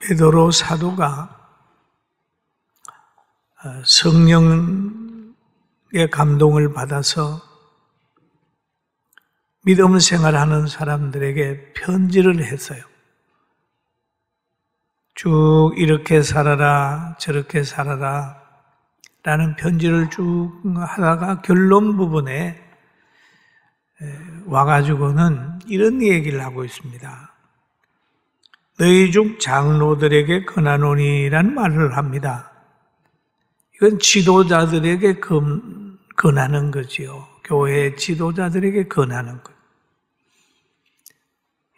베드로 사도가 성령의 감동을 받아서 믿음 생활하는 사람들에게 편지를 했어요. 쭉 이렇게 살아라, 저렇게 살아라 라는 편지를 쭉 하다가 결론 부분에 와가지고는 이런 얘기를 하고 있습니다. 너희 중 장로들에게 권하노니라는 말을 합니다. 이건 지도자들에게 권하는 거지요. 교회 지도자들에게 권하는 것.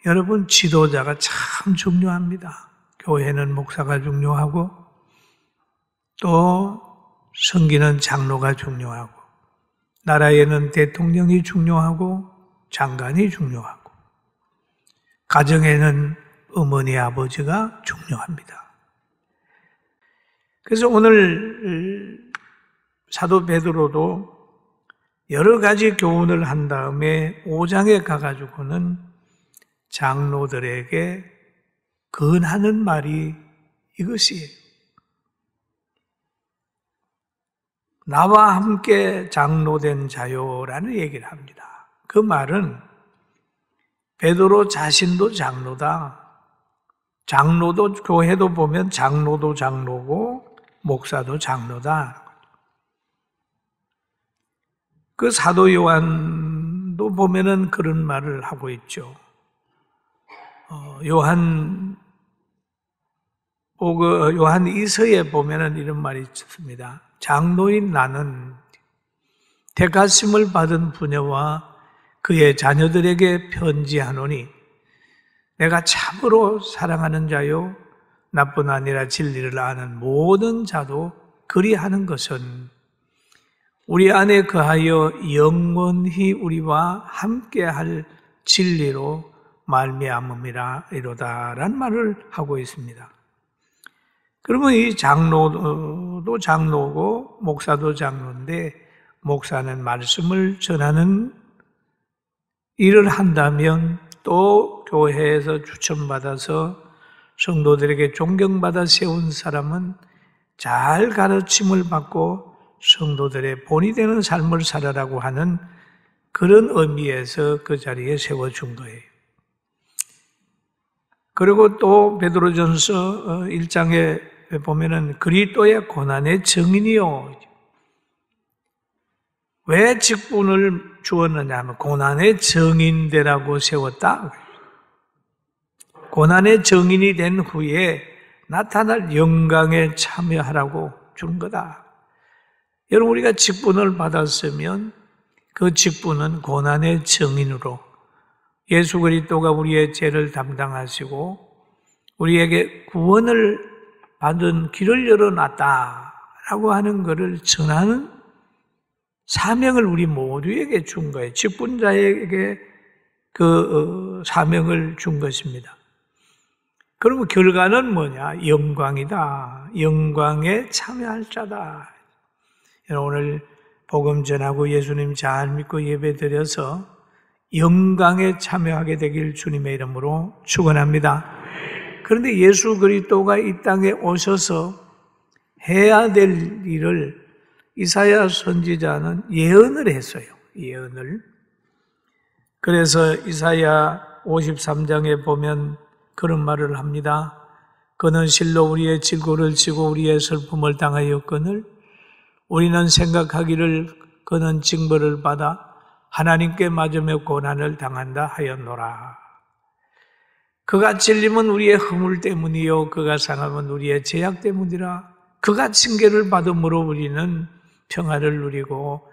여러분, 지도자가 참 중요합니다. 교회는 목사가 중요하고 또 섬기는 장로가 중요하고 나라에는 대통령이 중요하고 장관이 중요하고 가정에는 어머니 아버지가 중요합니다. 그래서 오늘 사도 베드로도 여러 가지 교훈을 한 다음에 5장에 가가지고는 장로들에게 권하는 말이 이것이에요. 나와 함께 장로된 자요라는 얘기를 합니다. 그 말은 베드로 자신도 장로다. 장로도 교회도 보면 장로도 장로고 목사도 장로다. 그 사도 요한도 보면은 그런 말을 하고 있죠. 요한 이서에 보면은 이런 말이 있습니다. 장로인 나는 택하심을 받은 부녀와 그의 자녀들에게 편지하노니 내가 참으로 사랑하는 자요 나뿐 아니라 진리를 아는 모든 자도 그리하는 것은 우리 안에 거하여 영원히 우리와 함께할 진리로 말미암음이라 이로다라는 말을 하고 있습니다. 그러면 이 장로도 장로고 목사도 장로인데 목사는 말씀을 전하는 일을 한다면 또 교회에서 추천받아서 성도들에게 존경받아 세운 사람은 잘 가르침을 받고 성도들의 본이 되는 삶을 살아라고 하는 그런 의미에서 그 자리에 세워준 거예요. 그리고 또 베드로전서 1장에 보면은 그리스도의 고난의 증인이요. 왜 직분을 주었느냐 하면 고난의 증인되라고 세웠다. 고난의 증인이 된 후에 나타날 영광에 참여하라고 준 거다. 여러분, 우리가 직분을 받았으면 그 직분은 고난의 증인으로 예수 그리스도가 우리의 죄를 담당하시고 우리에게 구원을 받은 길을 열어놨다라고 하는 것을 전하는 사명을 우리 모두에게 준 거예요. 직분자에게 그 사명을 준 것입니다. 그러면 결과는 뭐냐? 영광이다. 영광에 참여할 자다. 오늘 복음 전하고 예수님 잘 믿고 예배 드려서 영광에 참여하게 되길 주님의 이름으로 축원합니다. 그런데 예수 그리스도가 이 땅에 오셔서 해야 될 일을 이사야 선지자는 예언을 했어요. 예언을. 그래서 이사야 53장에 보면 그런 말을 합니다. 그는 실로 우리의 질고를 지고 우리의 슬픔을 당하였거늘 우리는 생각하기를 그는 징벌을 받아 하나님께 맞으며 고난을 당한다 하였노라. 그가 찔림은 우리의 허물 때문이요 그가 상함은 우리의 죄악 때문이라. 그가 징계를 받음으로 우리는 평화를 누리고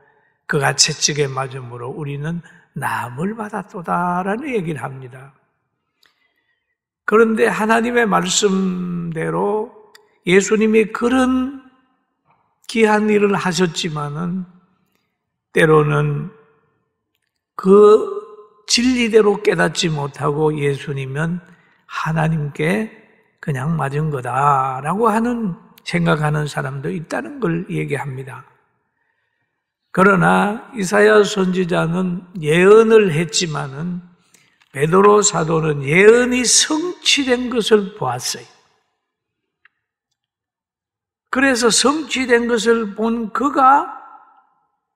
그가 채찍에 맞음으로 우리는 나음을 받았도다라는 얘기를 합니다. 그런데 하나님의 말씀대로 예수님이 그런 귀한 일을 하셨지만은 때로는 그 진리대로 깨닫지 못하고 예수님은 하나님께 그냥 맞은 거다라고 생각하는 사람도 있다는 걸 얘기합니다. 그러나 이사야 선지자는 예언을 했지만은 베드로 사도는 예언이 성취된 것을 보았어요. 그래서 성취된 것을 본 그가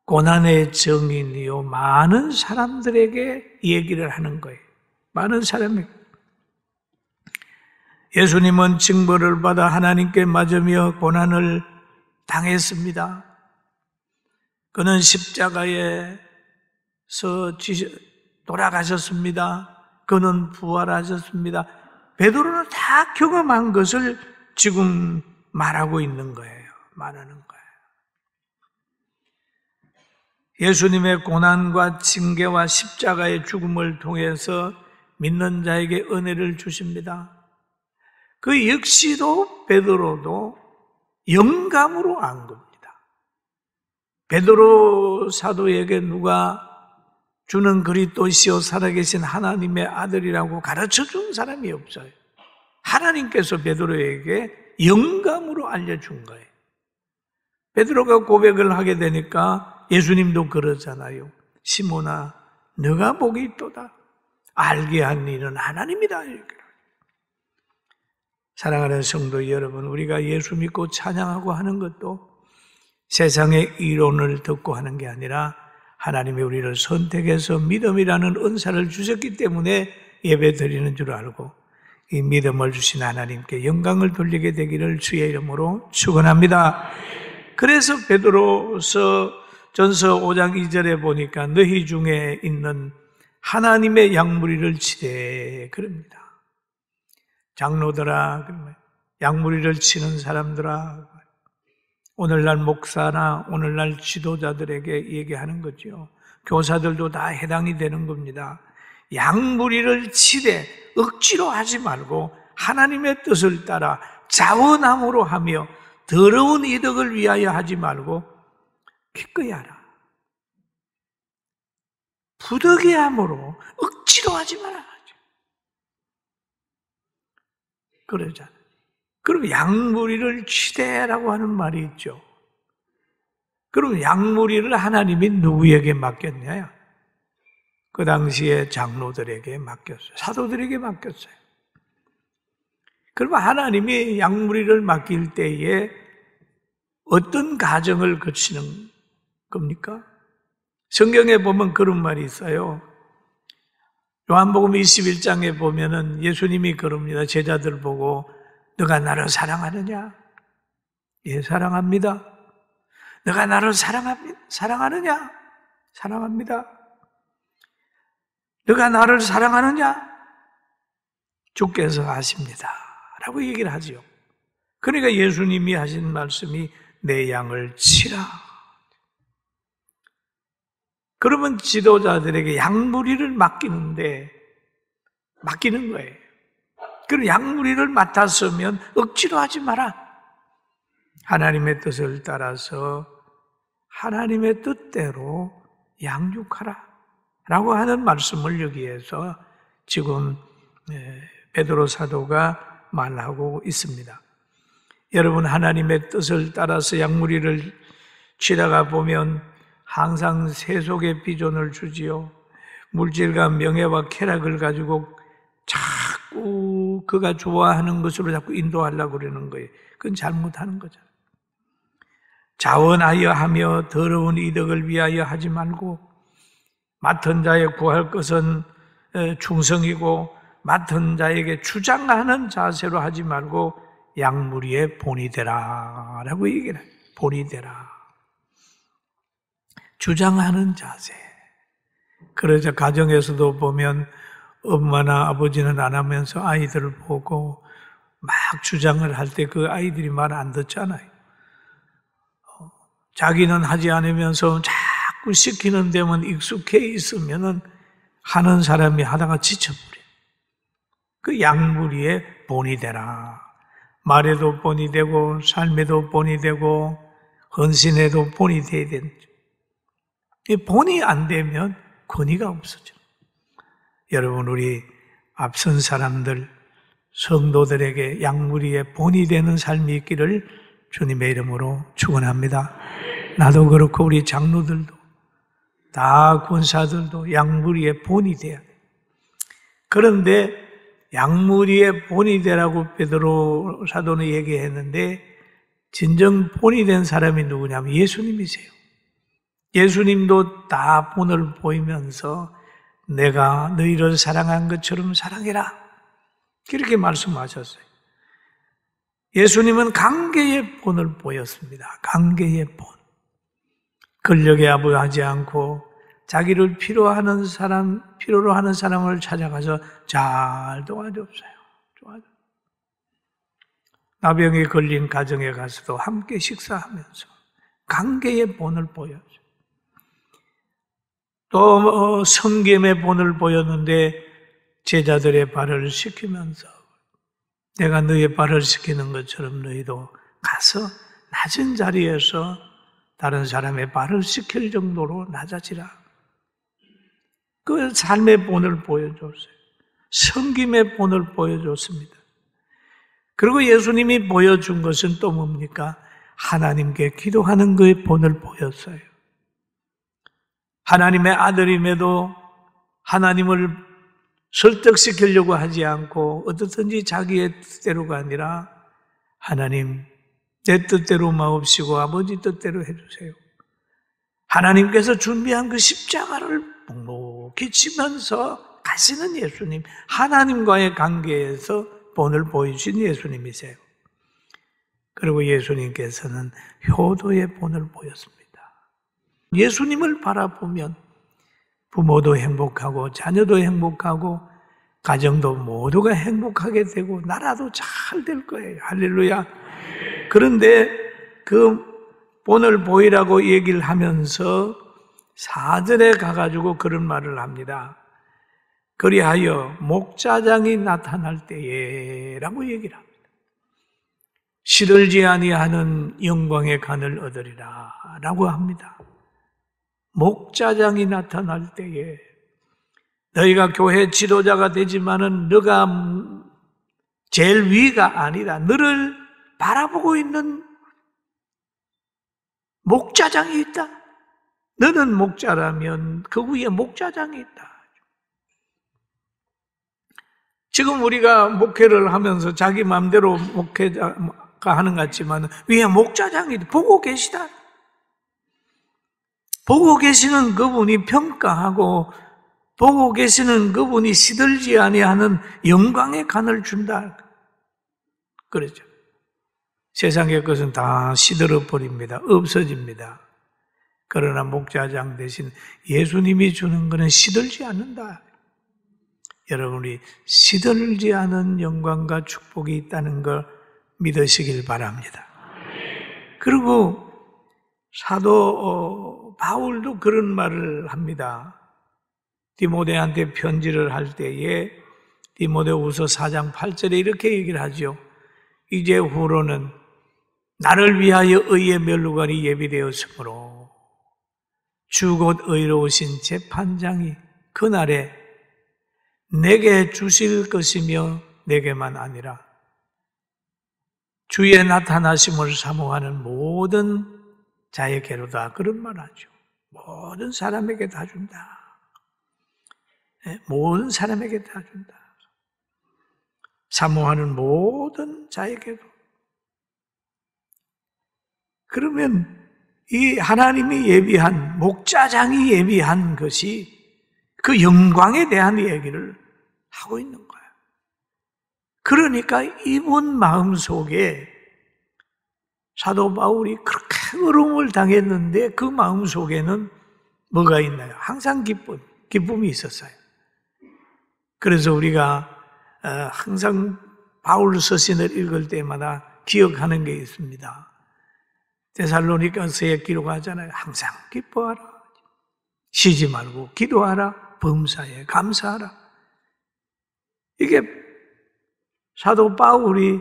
고난의 증인이요 많은 사람들에게 얘기를 하는 거예요. 많은 사람에게. 예수님은 징벌을 받아 하나님께 맞으며 고난을 당했습니다. 그는 십자가에서 돌아가셨습니다. 그는 부활하셨습니다. 베드로는 다 경험한 것을 지금 말하고 있는 거예요. 말하는 거예요. 예수님의 고난과 징계와 십자가의 죽음을 통해서 믿는 자에게 은혜를 주십니다. 그 역시도 베드로도 영감으로 안 겁니다. 베드로 사도에게 누가 주는 그리스도시요 살아계신 하나님의 아들이라고 가르쳐준 사람이 없어요. 하나님께서 베드로에게 영감으로 알려준 거예요. 베드로가 고백을 하게 되니까 예수님도 그러잖아요. 시몬아, 너가 복이 있도다. 알게 한 일은 하나님이다. 사랑하는 성도 여러분, 우리가 예수 믿고 찬양하고 하는 것도 세상의 이론을 듣고 하는 게 아니라 하나님이 우리를 선택해서 믿음이라는 은사를 주셨기 때문에 예배 드리는 줄 알고 이 믿음을 주신 하나님께 영광을 돌리게 되기를 주의 이름으로 축원합니다. 그래서 베드로서 전서 5장 2절에 보니까 너희 중에 있는 하나님의 양무리를 치되 그럽니다. 장로들아, 양무리를 치는 사람들아, 오늘날 목사나 오늘날 지도자들에게 얘기하는 거죠. 교사들도 다 해당이 되는 겁니다. 양무리를 치되 억지로 하지 말고 하나님의 뜻을 따라 자원함으로 하며 더러운 이득을 위하여 하지 말고 기꺼이 하라. 부득이함으로 억지로 하지 마라. 그러잖아요. 그럼 양무리를 치되라고 하는 말이 있죠. 그럼 양무리를 하나님이 누구에게 맡겼냐요? 그 당시에 장로들에게 맡겼어요. 사도들에게 맡겼어요. 그러면 하나님이 양무리를 맡길 때에 어떤 과정을 거치는 겁니까? 성경에 보면 그런 말이 있어요. 요한복음 21장에 보면은 예수님이 그럽니다. 제자들 보고 너가 나를 사랑하느냐? 예, 사랑합니다. 너가 나를 사랑하느냐? 사랑합니다. 너가 나를 사랑하느냐? 주께서 아십니다. 라고 얘기를 하죠. 그러니까 예수님이 하신 말씀이 내 양을 치라. 그러면 지도자들에게 양무리를 맡기는 거예요. 그럼 양무리를 맡았으면 억지로 하지 마라. 하나님의 뜻을 따라서 하나님의 뜻대로 양육하라. 라고 하는 말씀을 여기에서 지금 베드로 사도가 말하고 있습니다. 여러분, 하나님의 뜻을 따라서 양무리를 치다가 보면 항상 세속의 비전을 주지요. 물질과 명예와 쾌락을 가지고 자꾸 그가 좋아하는 것으로 자꾸 인도하려고 그러는 거예요. 그건 잘못하는 거잖아요. 자원하여 하며 더러운 이득을 위하여 하지 말고 맡은 자에 구할 것은 충성이고 맡은 자에게 주장하는 자세로 하지 말고 양무리의 본이 되라 라고 얘기를 해요. 본이 되라. 주장하는 자세. 그러자 가정에서도 보면 엄마나 아버지는 안 하면서 아이들을 보고 막 주장을 할 때 그 아이들이 말 안 듣잖아요. 자기는 하지 않으면서 자꾸 시키는 데만 익숙해 있으면은 하는 사람이 하다가 지쳐버려요. 그 양무리의 본이 되라. 말에도 본이 되고 삶에도 본이 되고 헌신에도 본이 돼야 된다. 본이 안 되면 권위가 없어져. 여러분, 우리 앞선 사람들, 성도들에게 양무리의 본이 되는 삶이 있기를 주님의 이름으로 축원합니다. 나도 그렇고 우리 장로들도 다 권사들도 양무리의 본이 돼야 돼. 그런데 양무리의 본이 되라고 베드로 사도는 얘기했는데 진정 본이 된 사람이 누구냐면 예수님이세요. 예수님도 다 본을 보이면서 내가 너희를 사랑한 것처럼 사랑해라. 그렇게 말씀하셨어요. 예수님은 관계의 본을 보였습니다. 관계의 본. 권력에 아부하지 않고 자기를 필요로 하는 사람을 찾아가서 잘 도와줬어요. 나병에 걸린 가정에 가서도 함께 식사하면서 관계의 본을 보였어요. 또 성김의 본을 보였는데 제자들의 발을 씻기면서 내가 너의 발을 씻기는 것처럼 너희도 가서 낮은 자리에서 다른 사람의 발을 씻길 정도로 낮아지라. 그 삶의 본을 보여줬어요. 성김의 본을 보여줬습니다. 그리고 예수님이 보여준 것은 또 뭡니까? 하나님께 기도하는 그의 본을 보였어요. 하나님의 아들임에도 하나님을 설득시키려고 하지 않고 어떻든지 자기의 뜻대로가 아니라 하나님 내 뜻대로 마옵시고 아버지 뜻대로 해주세요. 하나님께서 준비한 그 십자가를 묵묵히 지면서 가시는 예수님, 하나님과의 관계에서 본을 보이신 예수님이세요. 그리고 예수님께서는 효도의 본을 보였습니다. 예수님을 바라보면 부모도 행복하고 자녀도 행복하고 가정도 모두가 행복하게 되고 나라도 잘 될 거예요. 할렐루야. 그런데 그 본을 보이라고 얘기를 하면서 4절에 가가지고 그런 말을 합니다. 그리하여 목자장이 나타날 때에 라고 얘기를 합니다. 시들지 아니하는 영광의 간을 얻으리라 라고 합니다. 목자장이 나타날 때에 너희가 교회 지도자가 되지만은 너가 제일 위가 아니다. 너를 바라보고 있는 목자장이 있다. 너는 목자라면 그 위에 목자장이 있다. 지금 우리가 목회를 하면서 자기 마음대로 목회가 하는 것 같지만 위에 목자장이 보고 계시다. 보고 계시는 그분이 평가하고 보고 계시는 그분이 시들지 아니하는 영광의 간을 준다. 그렇죠. 세상의 것은 다 시들어 버립니다. 없어집니다. 그러나 목자장 대신 예수님이 주는 것은 시들지 않는다. 여러분이 시들지 않은 영광과 축복이 있다는 걸 믿으시길 바랍니다. 그리고 사도 바울도 그런 말을 합니다. 디모데한테 편지를 할 때에 디모데후서 4장 8절에 이렇게 얘기를 하죠. 이제 후로는 나를 위하여 의의 면류관이 예비되었으므로 주 곧 의로우신 재판장이 그날에 내게 주실 것이며 내게만 아니라 주의 나타나심을 사모하는 모든 자에게로다. 그런 말 하죠. 모든 사람에게 다 준다. 모든 사람에게 다 준다. 사모하는 모든 자에게도. 그러면 이 하나님이 예비한, 목자장이 예비한 것이 그 영광에 대한 얘기를 하고 있는 거예요. 그러니까 이분 마음속에 사도 바울이 그렇게 어려움을 당했는데 그 마음속에는 뭐가 있나요? 항상 기쁨이 있었어요. 그래서 우리가 항상 바울 서신을 읽을 때마다 기억하는 게 있습니다. 데살로니가서에 기록하잖아요. 항상 기뻐하라. 쉬지 말고 기도하라. 범사에 감사하라. 이게 사도 바울이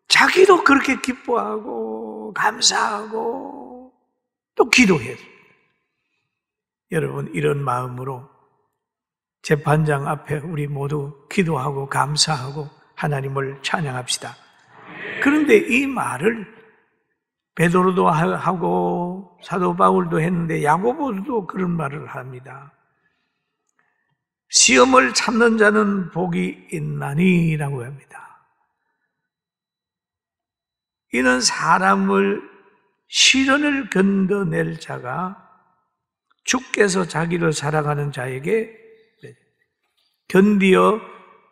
자기도 그렇게 기뻐하고 감사하고 또 기도했어요. 여러분 이런 마음으로 재판장 앞에 우리 모두 기도하고 감사하고 하나님을 찬양합시다. 그런데 이 말을 베드로도 하고 사도 바울도 했는데 야고보도 그런 말을 합니다. 시험을 참는 자는 복이 있나니라고 합니다. 이는 사람을 시련을 견뎌낼 자가 주께서 자기를 사랑하는 자에게 견디어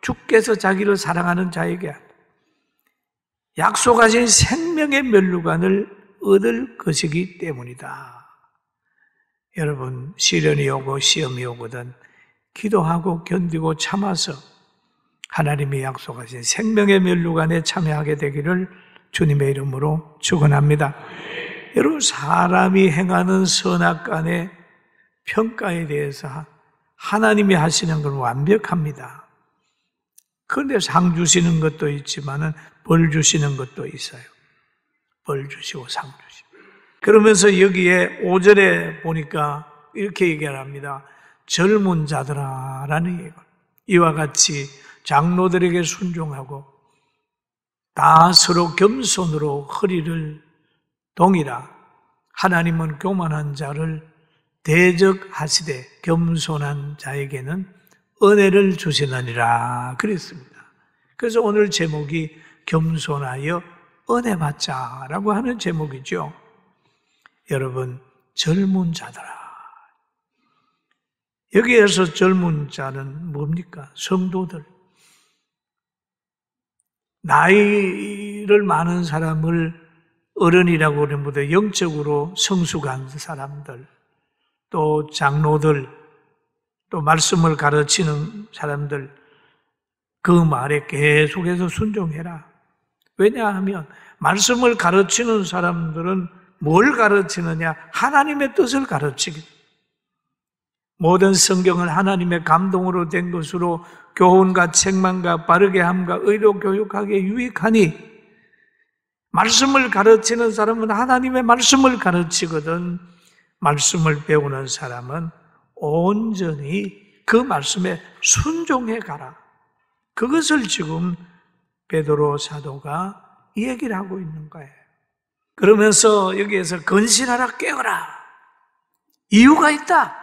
주께서 자기를 사랑하는 자에게 약속하신 생명의 면류관을 얻을 것이기 때문이다. 여러분, 시련이 오고 시험이 오거든 기도하고 견디고 참아서 하나님이 약속하신 생명의 면류관에 참여하게 되기를 주님의 이름으로 축원합니다. 여러분, 사람이 행하는 선악간의 평가에 대해서 하나님이 하시는 건 완벽합니다. 그런데 상 주시는 것도 있지만 벌 주시는 것도 있어요. 벌 주시고 상 주시고. 그러면서 여기에 5절에 보니까 이렇게 얘기를 합니다. 젊은 자들아 라는 얘기가. 이와 같이 장로들에게 순종하고 다 서로 겸손으로 허리를 동이라. 하나님은 교만한 자를 대적하시되 겸손한 자에게는 은혜를 주시느니라 그랬습니다. 그래서 오늘 제목이 겸손하여 은혜 받자라고 하는 제목이죠. 여러분, 젊은 자들아. 여기에서 젊은 자는 뭡니까? 성도들. 나이를 많은 사람을 어른이라고 하는 것보다 영적으로 성숙한 사람들, 또 장로들, 또 말씀을 가르치는 사람들, 그 말에 계속해서 순종해라. 왜냐하면 말씀을 가르치는 사람들은 뭘 가르치느냐? 하나님의 뜻을 가르치기. 모든 성경은 하나님의 감동으로 된 것으로 교훈과 책망과 바르게 함과 의로 교육하기에 유익하니 말씀을 가르치는 사람은 하나님의 말씀을 가르치거든 말씀을 배우는 사람은 온전히 그 말씀에 순종해 가라. 그것을 지금 베드로 사도가 얘기를 하고 있는 거예요. 그러면서 여기에서 건실하라 깨어라. 이유가 있다.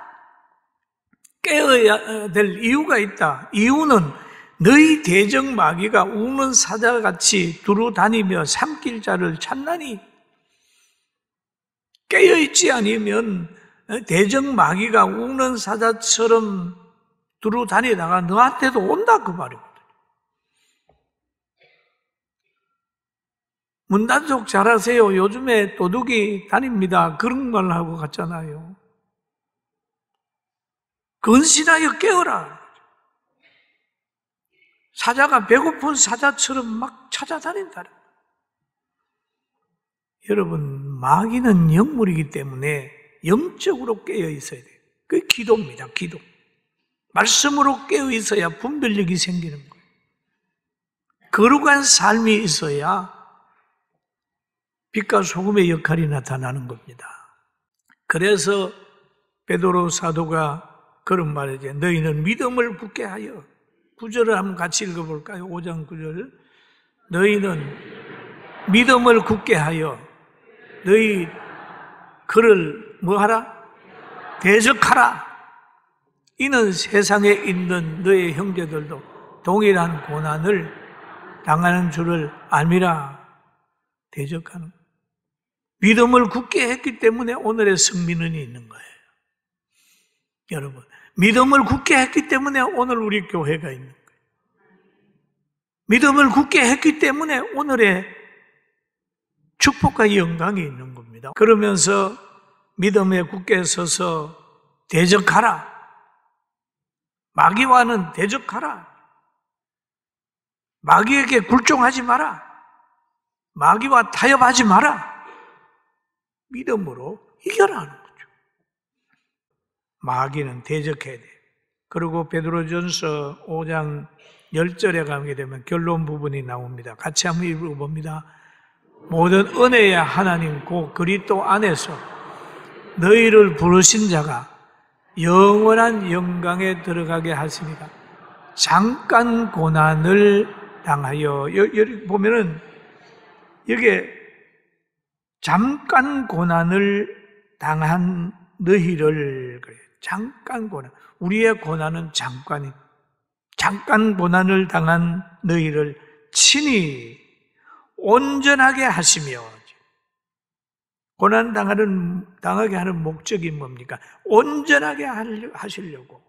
깨어야 될 이유가 있다. 이유는 너희 대적 마귀가 우는 사자같이 두루 다니며 삼킬 자를 찾나니 깨어있지 않으면 대적 마귀가 우는 사자처럼 두루 다니다가 너한테도 온다 그 말이거든. 문단속 잘하세요. 요즘에 도둑이 다닙니다. 그런 말 하고 갔잖아요. 건실하여 깨어라. 사자가 배고픈 사자처럼 막 찾아다닌다. 여러분, 마귀는 영물이기 때문에 영적으로 깨어 있어야 돼요. 그게 기도입니다. 기도. 말씀으로 깨어 있어야 분별력이 생기는 거예요. 거룩한 삶이 있어야 빛과 소금의 역할이 나타나는 겁니다. 그래서 베드로 사도가 그런 말이죠. 너희는 믿음을 굳게 하여. 9절을 한번 같이 읽어볼까요? 5장 9절. 너희는 믿음을 굳게 하여 너희 그를 뭐하라? 대적하라. 이는 세상에 있는 너희 형제들도 동일한 고난을 당하는 줄을 알미라. 대적하는. 믿음을 굳게 했기 때문에 오늘의 승리는 있는 거예요. 여러분, 믿음을 굳게 했기 때문에 오늘 우리 교회가 있는 거예요. 믿음을 굳게 했기 때문에 오늘의 축복과 영광이 있는 겁니다. 그러면서 믿음에 굳게 서서 대적하라. 마귀와는 대적하라. 마귀에게 굴종하지 마라. 마귀와 타협하지 마라. 믿음으로 이겨라 하는 거죠. 마귀는 대적해야 돼. 그리고 베드로전서 5장 10절에 가게 되면 결론 부분이 나옵니다. 같이 한번 읽어봅니다. 모든 은혜의 하나님 곧 그리스도 안에서 너희를 부르신 자가 영원한 영광에 들어가게 하시니까 잠깐 고난을 당하여. 여기 보면은 여기에 잠깐 고난을 당한 너희를 그래요. 잠깐 고난. 우리의 고난은 잠깐 고난을 당한 너희를 친히 온전하게 하시며, 고난 당하게 하는 목적이 뭡니까? 온전하게 하시려고,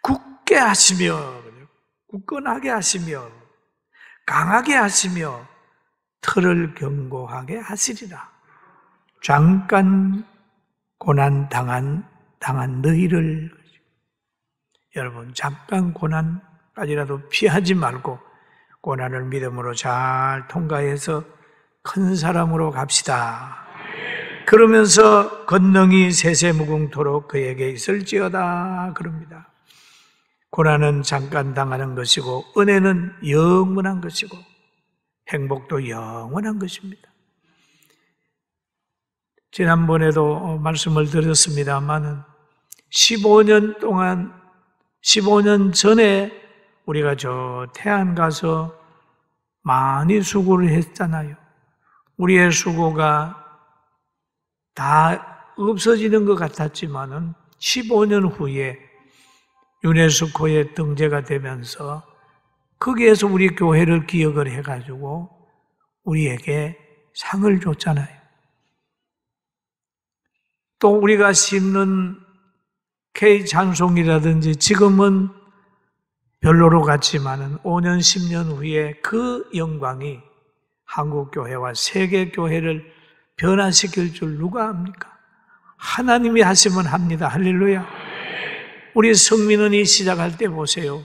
굳게 하시며, 굳건하게 하시며, 강하게 하시며, 틀을 견고하게 하시리라. 잠깐 고난 당한 너희를, 여러분, 잠깐 고난까지라도 피하지 말고 고난을 믿음으로 잘 통과해서 큰 사람으로 갑시다. 그러면서 권능이 세세무궁토록 그에게 있을지어다 그럽니다. 고난은 잠깐 당하는 것이고 은혜는 영원한 것이고 행복도 영원한 것입니다. 지난번에도 말씀을 드렸습니다만 15년 전에 우리가 저 태안 가서 많이 수고를 했잖아요. 우리의 수고가 다 없어지는 것 같았지만은 15년 후에 유네스코에 등재가 되면서 거기에서 우리 교회를 기억을 해가지고 우리에게 상을 줬잖아요. 또 우리가 심는 K찬송이라든지 지금은 별로로 같지만은 5년, 10년 후에 그 영광이 한국교회와 세계교회를 변화시킬 줄 누가 압니까? 하나님이 하시면 합니다. 할렐루야. 우리 성민원이 시작할 때 보세요.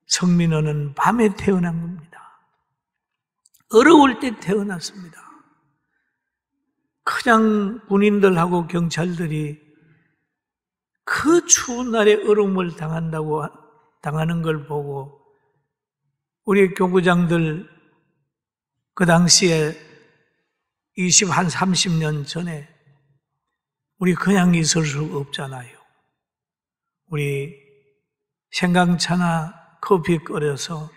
성민원은 밤에 태어난 겁니다. 어려울 때 태어났습니다. 그냥 군인들하고 경찰들이 그 추운 날에 얼음을 당하는 걸 보고 우리 교구장들 그 당시에 30년 전에 우리 그냥 있을 수 없잖아요. 우리 생강차나 커피 끓여서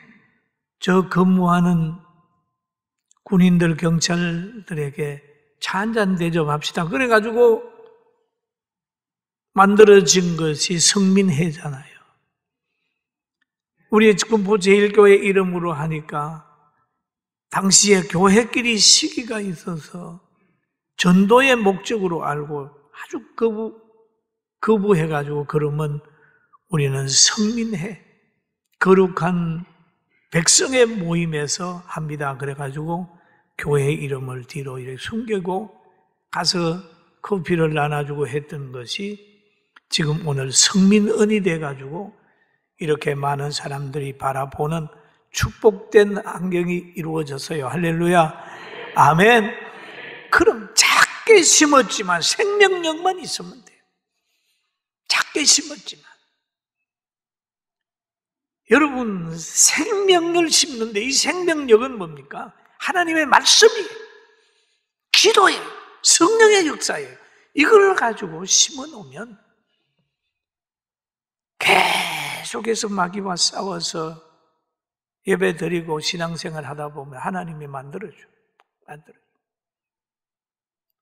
저 근무하는 군인들, 경찰들에게 차 한잔 대접합시다. 그래가지고 만들어진 것이 성민회잖아요. 우리 군포-제1교회 이름으로 하니까 당시에 교회끼리 시기가 있어서 전도의 목적으로 알고 아주 거부해가지고 그러면 우리는 성민회, 거룩한 백성의 모임에서 합니다. 그래가지고 교회 이름을 뒤로 이렇게 숨기고 가서 커피를 나눠주고 했던 것이 지금 오늘 성민은이 돼가지고 이렇게 많은 사람들이 바라보는 축복된 환경이 이루어졌어요. 할렐루야. 아멘. 그럼 작게 심었지만 생명력만 있으면 돼요. 작게 심었지만. 여러분, 생명을 심는데 이 생명력은 뭡니까? 하나님의 말씀이에요. 기도예요. 성령의 역사예요. 이걸 가지고 심어 놓으면 계속해서 마귀와 싸워서 예배 드리고 신앙생활 하다 보면 하나님이 만들어줘요.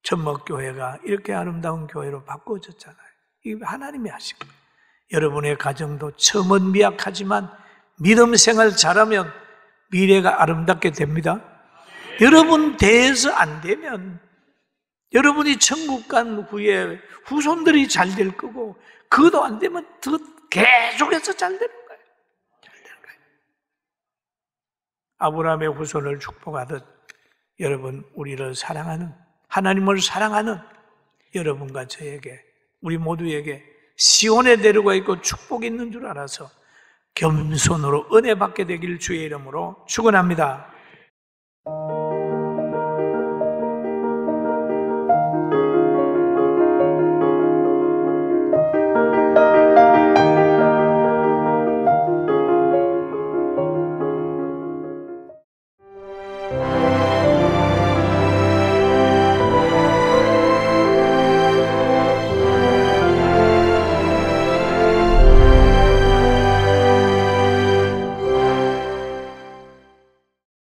천목교회가 이렇게 아름다운 교회로 바꿔졌잖아요. 이게 하나님이 하신 거예요. 여러분의 가정도 처음은 미약하지만 믿음 생활 잘하면 미래가 아름답게 됩니다. 여러분 대해서 안 되면 여러분이 천국 간 후에 후손들이 잘 될 거고 그것도 안 되면 더 계속해서 잘 되는 거예요. 아브라함의 후손을 축복하듯 여러분 우리를 사랑하는 하나님을 사랑하는 여러분과 저에게 우리 모두에게 시온에 데려가 있고 축복이 있는 줄 알아서 겸손으로 은혜 받게 되길 주의 이름으로 축원합니다.